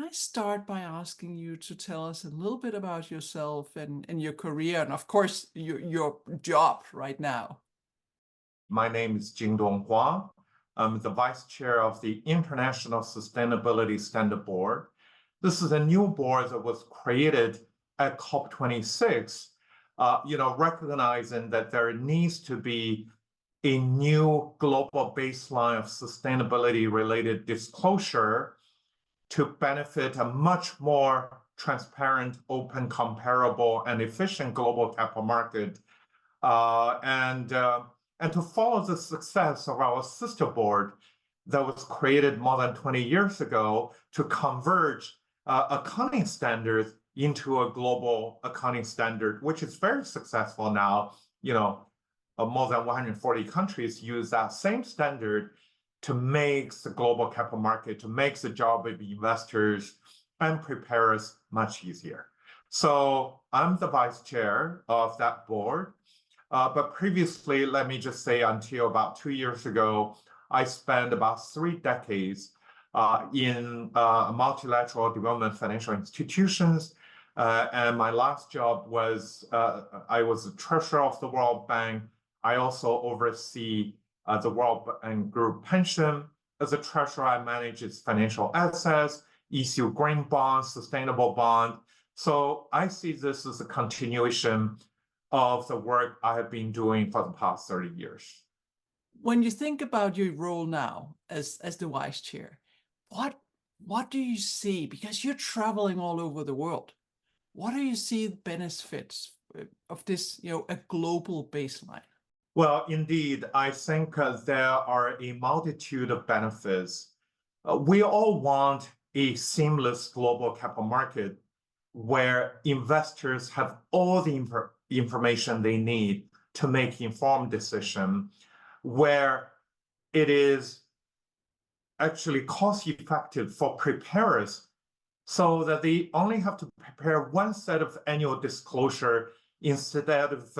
I start by asking you to tell us a little bit about yourself and your career, and of course, your job right now? My name is Jingdong Hua. I'm the vice chair of the International Sustainability Standard Board. This is a new board that was created at COP26, recognizing that there needs to be a new global baseline of sustainability-related disclosure to benefit a much more transparent, open, comparable, and efficient global capital market, and to follow the success of our sister board that was created more than 20 years ago to converge accounting standards into a global accounting standard, which is very successful now. More than 140 countries use that same standard to make the global capital market, to make the job of investors and preparers much easier. So I'm the vice chair of that board. But previously, let me just say, until about 2 years ago, I spent about 3 decades in multilateral development financial institutions. And my last job was, I was the treasurer of the World Bank. I also oversee the World Bank Group pension. As a treasurer, I manage its financial assets, issue green bonds, sustainable bond. So I see this as a continuation of the work I have been doing for the past 30 years. When you think about your role now as the vice chair, what do you see? Because you're traveling all over the world. What do you see the benefits of this, a global baseline? Well, indeed, I think there are a multitude of benefits. We all want a seamless global capital market where investors have all the information they need to make informed decisions, where it is actually cost-effective for preparers so that they only have to prepare one set of annual disclosure instead of,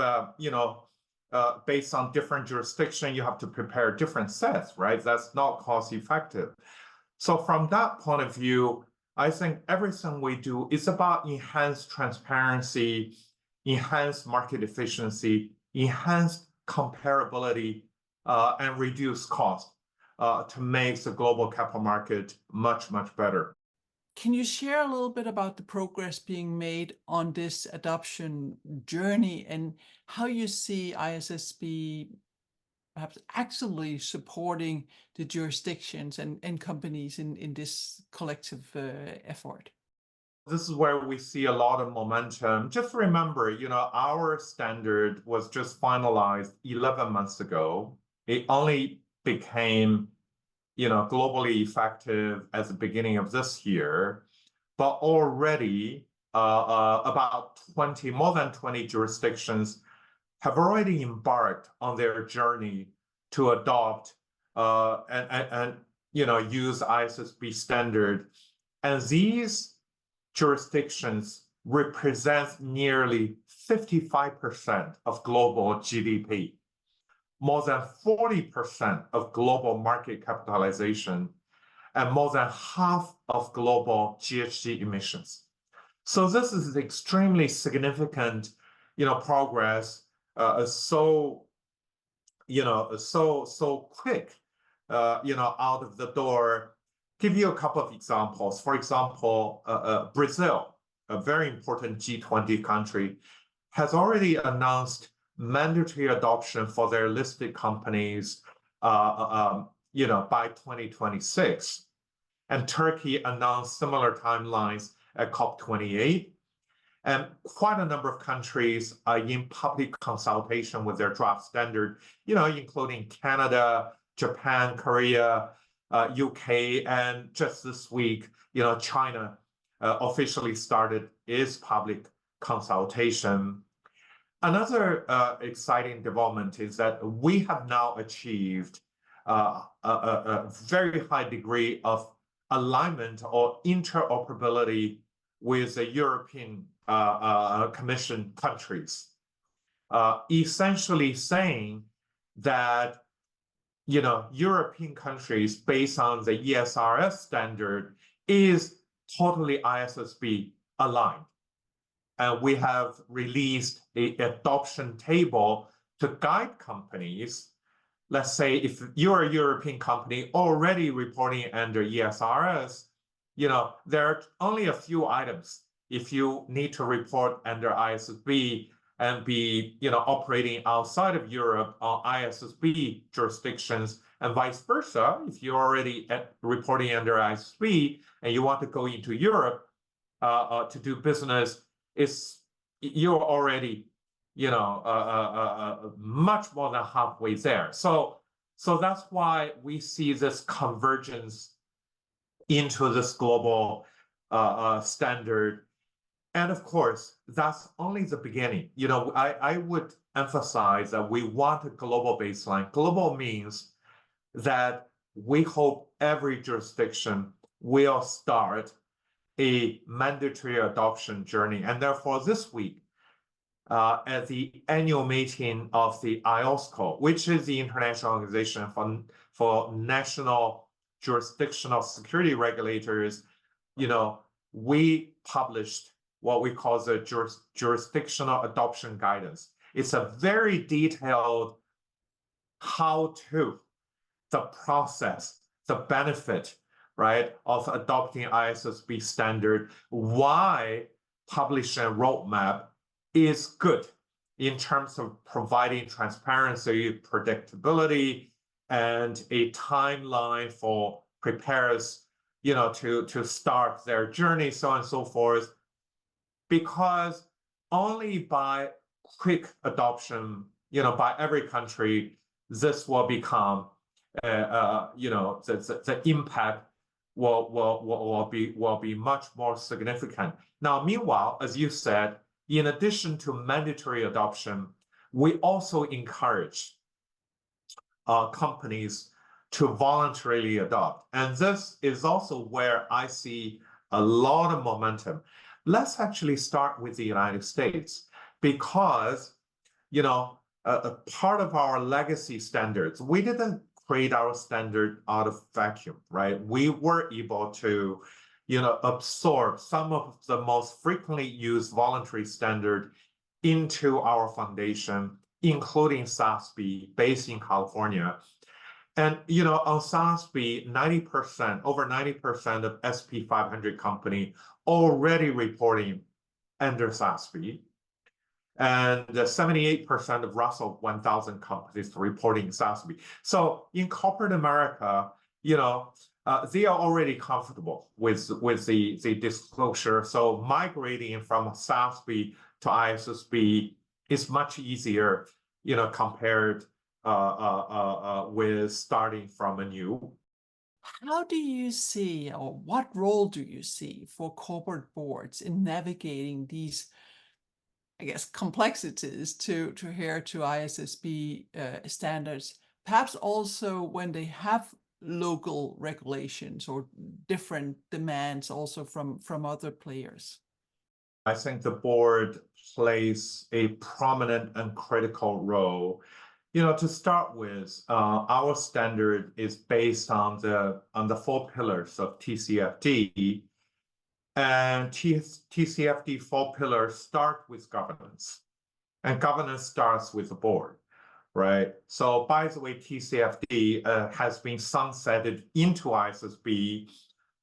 based on different jurisdiction, you have to prepare different sets, right? That's not cost-effective. So from that point of view, I think everything we do is about enhanced transparency, enhanced market efficiency, enhanced comparability, and reduce cost to make the global capital market much, much better. Can you share a little bit about the progress being made on this adoption journey and how you see ISSB perhaps actively supporting the jurisdictions and companies in this collective effort? This is where we see a lot of momentum. Just remember, our standard was just finalized 11 months ago. It only became globally effective at the beginning of this year, but already about more than 20 jurisdictions have already embarked on their journey to adopt and use ISSB standard. And these jurisdictions represent nearly 55% of global GDP. More than 40% of global market capitalization, and more than half of global GHG emissions. So this is extremely significant, progress. So quick, out of the door. Give you a couple of examples. For example, Brazil, a very important G20 country, has already announced mandatory adoption for their listed companies, by 2026. And Turkey announced similar timelines at COP28. And quite a number of countries are in public consultation with their draft standard, including Canada, Japan, Korea, UK, and just this week, China officially started its public consultation. Another exciting development is that we have now achieved a very high degree of alignment or interoperability with the European Commission countries, essentially saying that European countries, based on the ESRS standard, is totally ISSB aligned. And we have released an adoption table to guide companies. Let's say if you're a European company already reporting under ESRS, there are only a few items. If you need to report under ISSB and be, operating outside of Europe on ISSB jurisdictions, and vice versa, if you're already reporting under ISSB and you want to go into Europe to do business, you're already, much more than halfway there. So that's why we see this convergence into this global standard. And of course, that's only the beginning. I would emphasize that we want a global baseline. Global means that we hope every jurisdiction will start a mandatory adoption journey. And therefore, this week, at the annual meeting of the IOSCO, which is the International Organization for National Jurisdictional Security Regulators, we published what we call the jurisdictional adoption guidance. It's a very detailed how-to, the process, the benefit, right, of adopting ISSB standard, why publishing a roadmap is good in terms of providing transparency, predictability, and a timeline for preparers, to start their journey, so on and so forth. Because only by quick adoption, by every country, this will become, the impact will be much more significant. Now, meanwhile, as you said, in addition to mandatory adoption, we also encourage companies to voluntarily adopt. And this is also where I see a lot of momentum. Let's actually start with the United States, because, a part of our legacy standards, we didn't create our standard out of vacuum, right? We were able to, absorb some of the most frequently used voluntary standard into our foundation, including SASB, based in California. And, on SASB, over 90% of SP 500 company already reporting under SASB. And 78% of Russell 1000 companies reporting SASB. So in corporate America, they are already comfortable with the disclosure. So migrating from SASB to ISSB is much easier, compared with starting from anew. How do you see, or what role do you see for corporate boards in navigating these, I guess, complexities to adhere to ISSB standards, perhaps also when they have local regulations or different demands also from other players? I think the board plays a prominent and critical role. To start with, our standard is based on the 4 pillars of TCFD. And TCFD 4 pillars start with governance, and governance starts with the board, right? So by the way, TCFD has been sunsetted into ISSB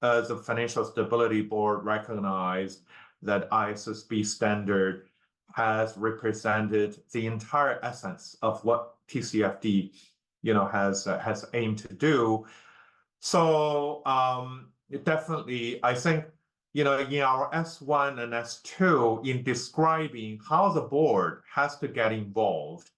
as the Financial Stability Board recognized that ISSB standard has represented the entire essence of what TCFD, has aimed to do. So definitely, I think, in our S1 and S2, in describing how the board has to get involved,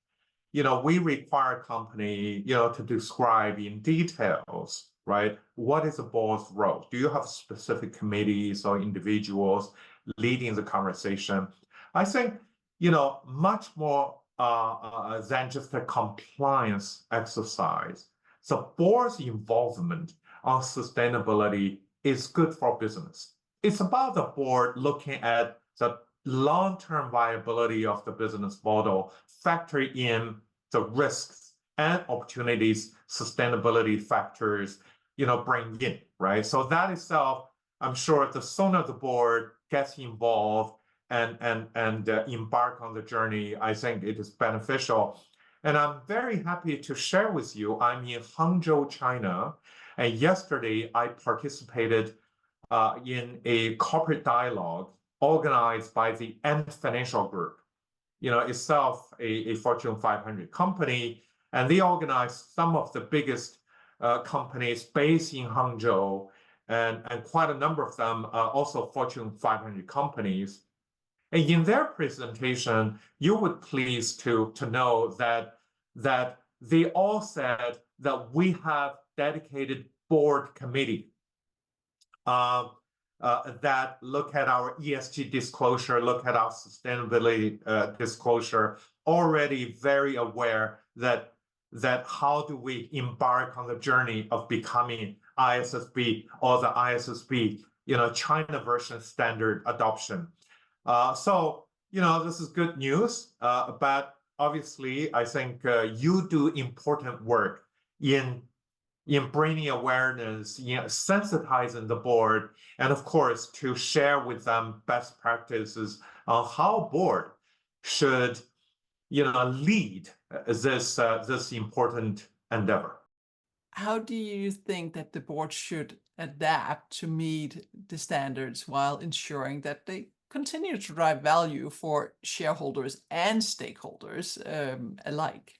we require a company, to describe in details, right? What is the board's role? Do you have specific committees or individuals leading the conversation? I think, much more than just a compliance exercise. So board's involvement on sustainability is good for business. It's about the board looking at the long-term viability of the business model, factoring in the risks and opportunities, sustainability factors, bring in, right? So that itself, I'm sure the sooner the board gets involved and embark on the journey, I think it is beneficial. And I'm very happy to share with you, I'm in Hangzhou, China, and yesterday I participated in a corporate dialogue organized by the Ant Financial Group, itself a Fortune 500 company, and they organized some of the biggest companies based in Hangzhou, and quite a number of them also Fortune 500 companies. And in their presentation, you would please to know that they all said that we have dedicated board committee that look at our ESG disclosure, look at our sustainability disclosure, already very aware that how do we embark on the journey of becoming ISSB or the ISSB, China version standard adoption. So, this is good news, but obviously, I think you do important work in bringing awareness, sensitizing the board, and of course, to share with them best practices on how board should, lead this important endeavor. How do you think that the board should adapt to meet the standards while ensuring that they continue to drive value for shareholders and stakeholders alike?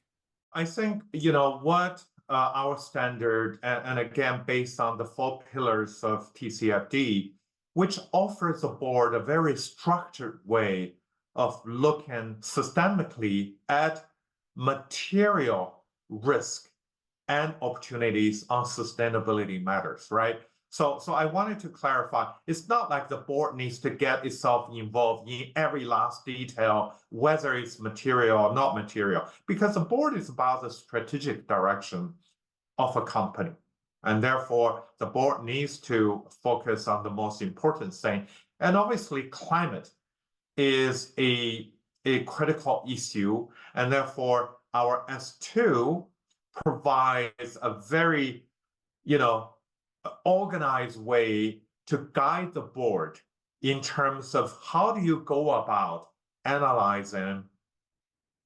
I think, what our standard, and again, based on the 4 pillars of TCFD, which offers the board a very structured way of looking systemically at material risk and opportunities on sustainability matters, right? So I wanted to clarify, it's not like the board needs to get itself involved in every last detail, whether it's material or not material, because the board is about the strategic direction of a company. And therefore, the board needs to focus on the most important thing. And obviously, climate is a critical issue. And therefore, our S2 provides a very, organized way to guide the board in terms of how do you go about analyzing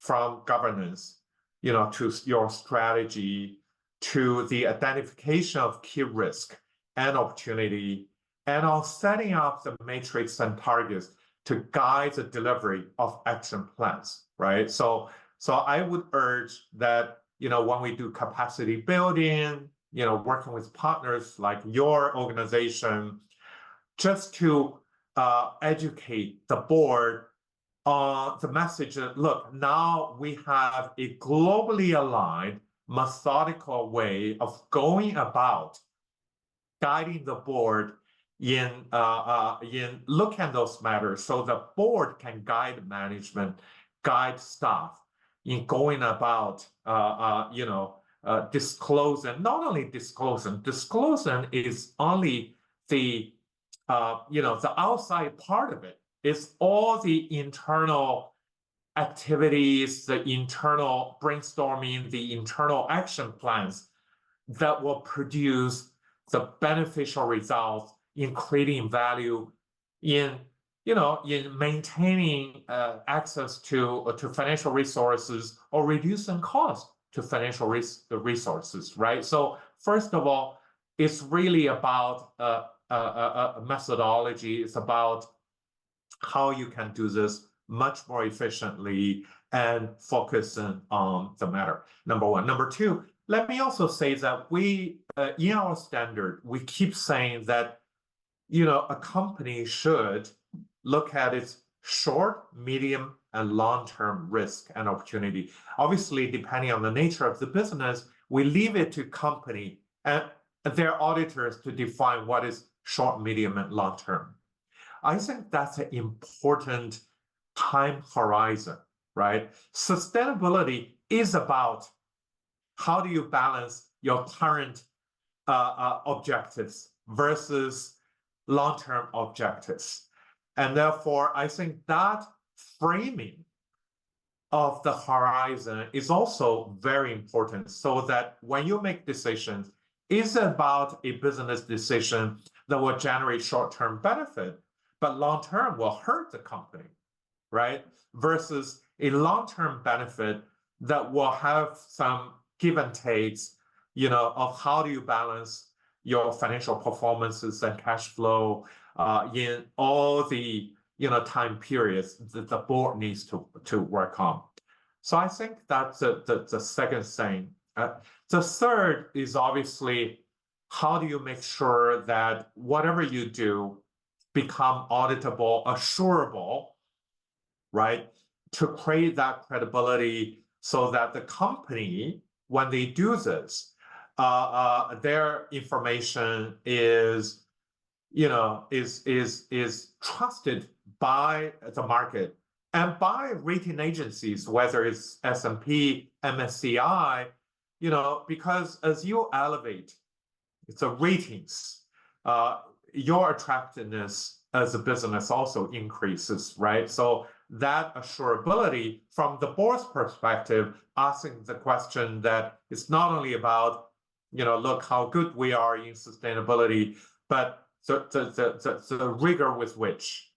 from governance, to your strategy, to the identification of key risk and opportunity, and on setting up the matrix and targets to guide the delivery of action plans, right? So I would urge that, when we do capacity building, working with partners like your organization, just to educate the board on the message that, look, now we have a globally aligned, methodical way of going about guiding the board in looking at those matters, so the board can guide management, guide staff in going about disclosing. Not only disclosing is only the the outside part of it. It's all the internal activities, the internal brainstorming, the internal action plans that will produce the beneficial results in creating value, in maintaining access to financial resources, or reducing cost to financial resources, right? So first of all, it's really about a methodology. It's about how you can do this much more efficiently and focusing on the matter. Number one. Number two, let me also say that we, in our standard, we keep saying that, a company should look at its short, medium, and long-term risk and opportunity. Obviously, depending on the nature of the business, we leave it to company and their auditors to define what is short, medium, and long-term. I think that's an important time horizon, right? Sustainability is about how do you balance your current objectives versus long-term objectives. And therefore, I think that framing of the horizon is also very important, so that when you make decisions, it's about a business decision that will generate short-term benefit, but long-term will hurt the company, right? Versus a long-term benefit that will have some give and takes, of how do you balance your financial performances and cash flow in all the time periods that the board needs to work on. So I think that's the second thing. The third is obviously, how do you make sure that whatever you do become auditable, assurable, right? To create that credibility so that the company, when they do this, their information is trusted by the market and by rating agencies, whether it's S&P, MSCI, because as you elevate the ratings, your attractiveness as a business also increases, right? So that assurability from the board's perspective, asking the question that it's not only about, look how good we are in sustainability, but the rigor with which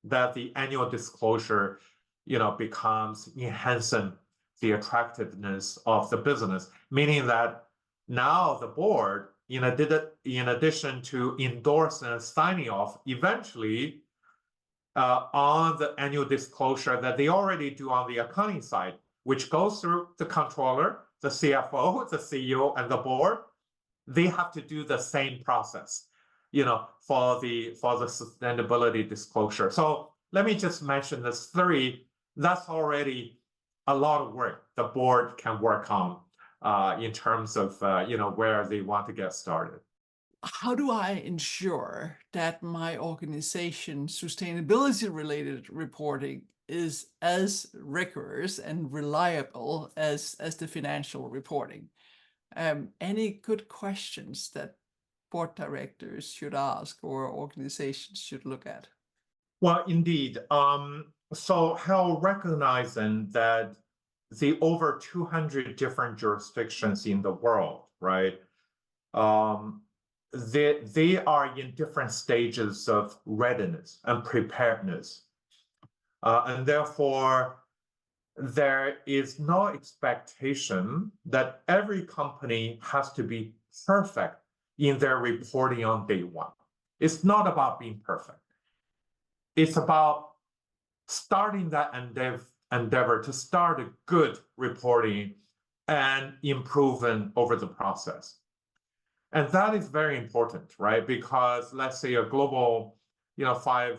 that the annual disclosure, becomes enhancing the attractiveness of the business, meaning that now the board, in addition to endorsing and signing off, eventually on the annual disclosure that they already do on the accounting side, which goes through the controller, the CFO, the CEO, and the board, they have to do the same process, for the sustainability disclosure. So let me just mention this three. That's already a lot of work the board can work on in terms of where they want to get started. How do I ensure that my organization's sustainability-related reporting is as rigorous and reliable as the financial reporting? Any good questions that board directors should ask or organizations should look at? Well, indeed. So Helle, recognizing that the over 200 different jurisdictions in the world, right? They are in different stages of readiness and preparedness. And therefore, there is no expectation that every company has to be perfect in their reporting on day one. It's not about being perfect. It's about starting that endeavor to start a good reporting and improving over the process. And that is very important, right? Because let's say a global, 500,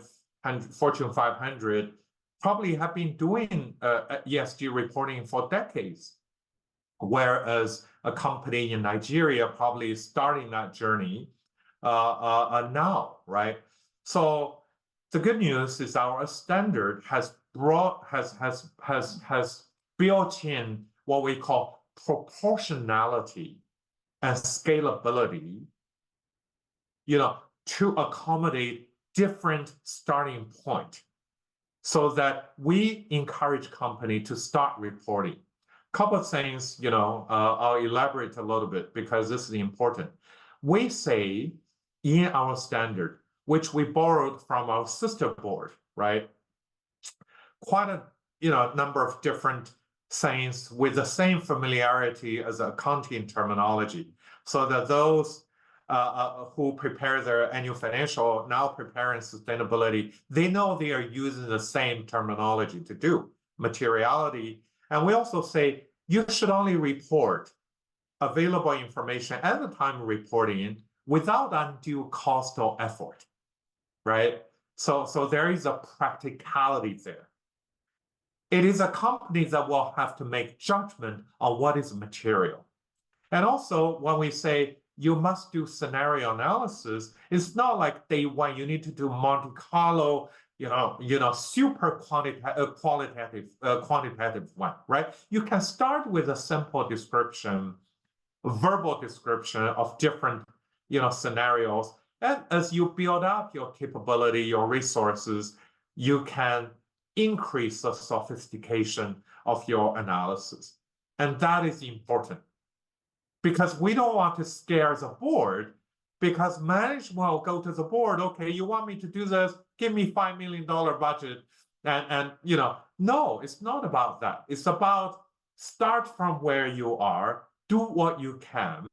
Fortune 500 probably have been doing ESG reporting for decades, whereas a company in Nigeria probably is starting that journey now, right? So the good news is our standard has built in what we call proportionality and scalability, to accommodate different starting point, so that we encourage company to start reporting. Couple of things, I'll elaborate a little bit because this is important. We say in our standard, which we borrowed from our sister board, right? Quite a number of different sayings with the same familiarity as accounting terminology, so that those who prepare their annual financial, now preparing sustainability, they know they are using the same terminology to do materiality. And we also say you should only report available information at the time of reporting without undue cost or effort, right? So there is a practicality there. It is a company that will have to make judgment on what is material. And also, when we say you must do scenario analysis, it's not like day one you need to do Monte Carlo, super quantitative one, right? You can start with a simple description, verbal description of different, scenarios, and as you build up your capability, your resources, you can increase the sophistication of your analysis. And that is important because we don't want to scare the board because management will go to the board, okay, you want me to do this, give me $5 million budget. And no, it's not about that. It's about start from where you are, do what you can,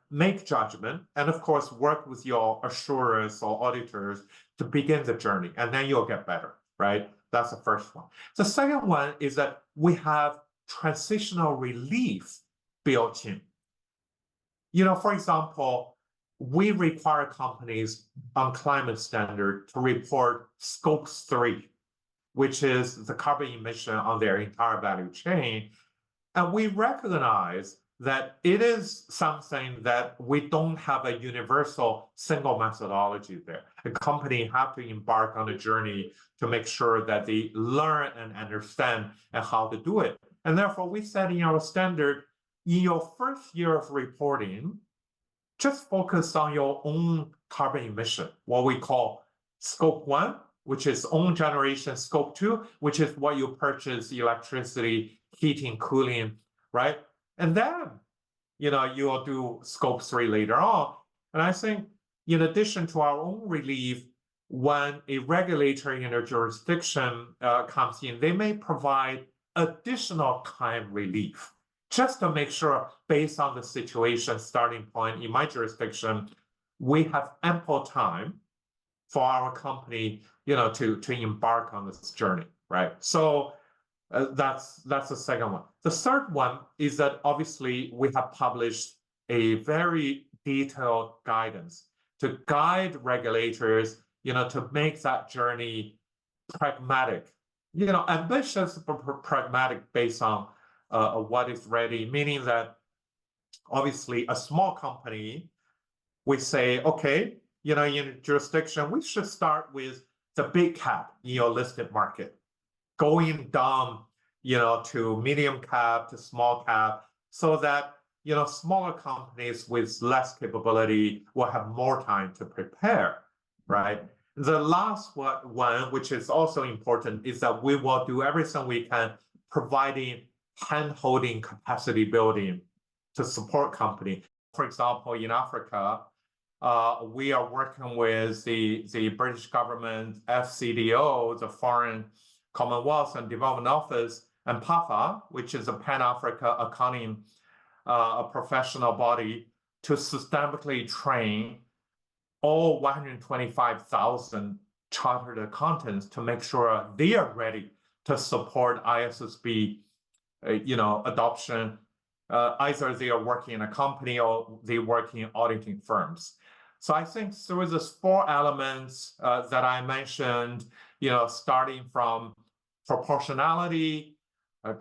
make judgment, and of course, work with your assurers or auditors to begin the journey, and then you'll get better, right? That's the first one. The second one is that we have transitional relief built in. For example, we require companies on climate standard to report Scope 3, which is the carbon emission on their entire value chain. And we recognize that it is something that we don't have a universal single methodology there. A company have to embark on a journey to make sure that they learn and understand and how to do it. And therefore, we set in our standard, in your first year of reporting, just focus on your own carbon emission, what we call Scope 1, which is own generation, Scope 2, which is what you purchase, electricity, heating, cooling, right? And then, you'll do Scope 3 later on. And I think in addition to our own relief, when a regulator in a jurisdiction comes in, they may provide additional time relief just to make sure, based on the situation starting point in my jurisdiction, we have ample time for our company, to embark on this journey, right? So that's the second one. The third one is that obviously we have published a very detailed guidance to guide regulators, to make that journey pragmatic, ambitious but pragmatic based on what is ready, meaning that obviously a small company, we say, okay, in a jurisdiction, we should start with the big cap in your listed market, going down, to medium cap to small cap, so that, smaller companies with less capability will have more time to prepare, right? The last one, which is also important, is that we will do everything we can providing hand-holding capacity building to support company. For example, in Africa, we are working with the British government, FCDO, the Foreign Commonwealth and Development Office, and PAFA, which is a Pan-Africa accounting professional body, to systemically train all 125,000 chartered accountants to make sure they are ready to support ISSB adoption. Either they are working in a company or they work in auditing firms. So I think through these 4 elements that I mentioned, starting from proportionality,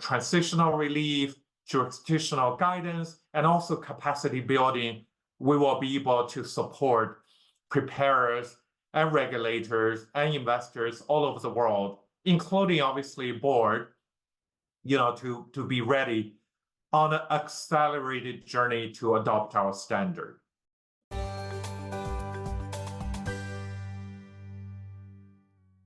transitional relief, jurisdictional guidance, and also capacity building, we will be able to support preparers and regulators and investors all over the world, including obviously board, to be ready on an accelerated journey to adopt our standard.